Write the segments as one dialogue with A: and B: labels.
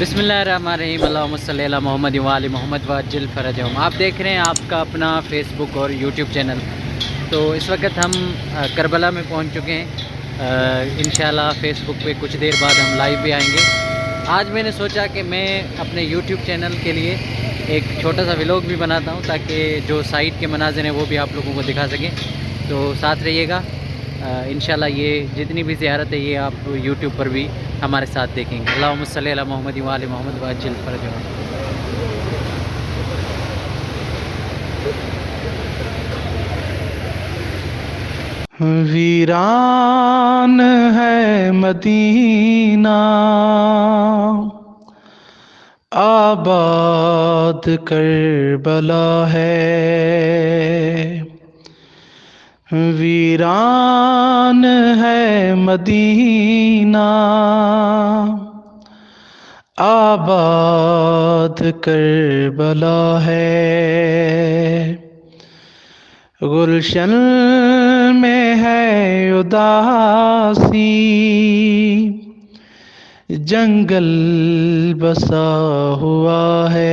A: بسم اللہ الرحمن الرحیم، اللہم صلی علی محمد و آل محمد وعجل فرجہم۔ آپ دیکھ رہے ہیں آپ کا اپنا فیس بک اور یوٹیوب چینل۔ تو اس وقت ہم کربلا میں پہنچ چکے ہیں۔ انشاءاللہ فیس بک پہ کچھ دیر بعد ہم لائیو بھی آئیں گے۔ آج میں نے سوچا کہ میں اپنے یوٹیوب چینل کے لیے ایک چھوٹا سا ولاگ بھی بناتا ہوں تاکہ جو سائٹ کے مناظر ہیں وہ بھی آپ لوگوں کو دکھا سکیں۔ تو ساتھ رہیے گا، انشاءاللہ یہ جتنی بھی زیارت ہے یہ آپ یوٹیوب پر بھی ہمارے ساتھ دیکھیں گے۔ اللہم صلی علی محمد و آل محمد وعجل فرجہم۔
B: ویران ہے مدینہ، آباد کربلا ہے۔ ویران ہے مدینہ، آباد کربلا ہے۔ گلشن میں ہے اداسی، جنگل بسا ہوا ہے۔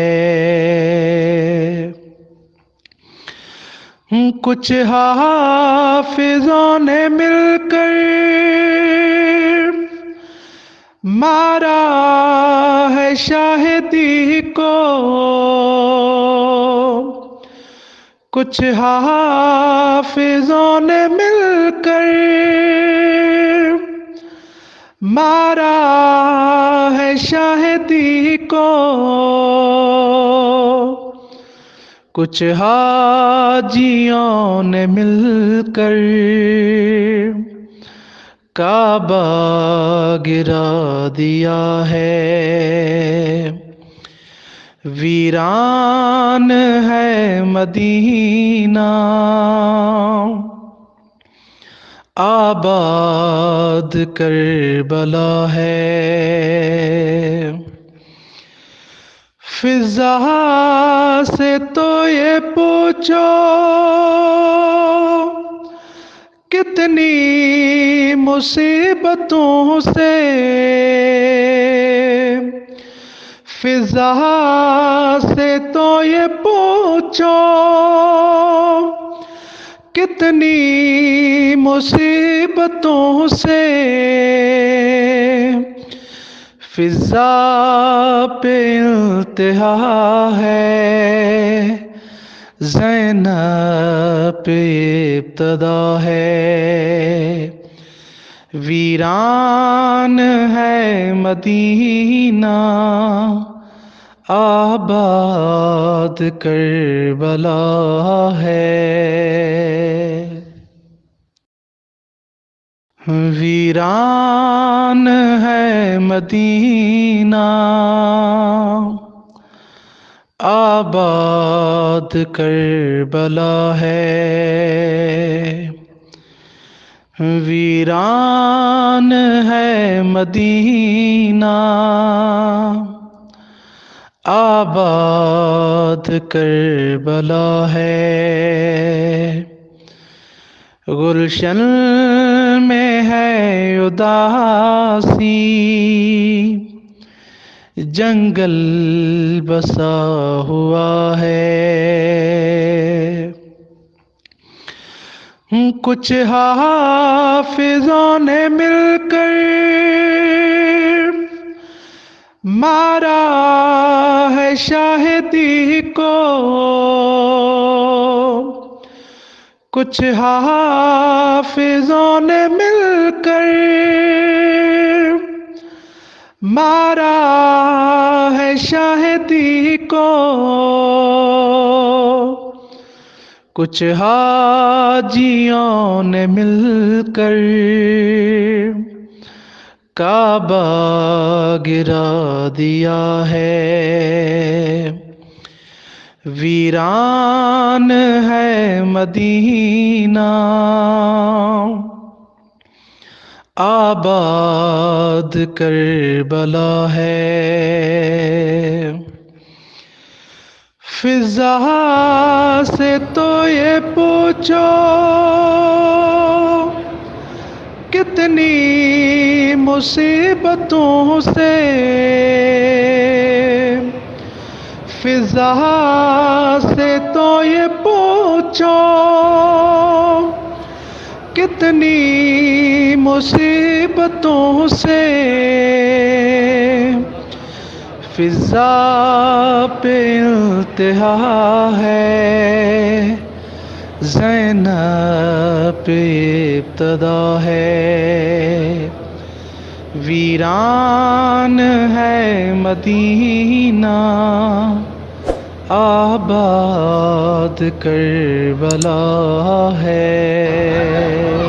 B: کچھ حافظوں نے مل کر مارا ہے شاہدی کو، کچھ حافظوں نے مل کر مارا ہے شاہدی کو، کچھ حاجیوں نے مل کر کعبہ گرا دیا ہے۔ ویران ہے مدینہ، آباد کربلا ہے۔ فضا سے تو یہ پوچھو کتنی مصیبتوں سے، فضا سے تو یہ پوچھو کتنی مصیبتوں سے، فضا پہ التہا ہے، زینب پہ ابتدا ہے۔ ویران ہے مدینہ، آباد کربلا ہے۔ ویران ہے مدینہ، آباد کربلا ہے۔ ویران ہے مدینہ، آباد کربلا ہے۔ گلشن میں ہے اداسی، جنگل بسا ہوا ہے۔ کچھ حافظوں نے مل کر مارا ہے شاہدی کو، کچھ حافظوں نے مل کر مارا ہے شاہدی کو، کچھ حاجیوں نے مل کر کعبہ گرا دیا ہے۔ ویران ہے مدینہ، آباد کربلا ہے۔ فضا سے تو یہ پوچھو کتنی مصیبتوں سے فضا سے تو یہ پوچھو کتنی مصیبتوں سے فضا پہ التہا ہے، زینب پہ ابتدا ہے، ویران ہے مدینہ، آباد کربلا ہے۔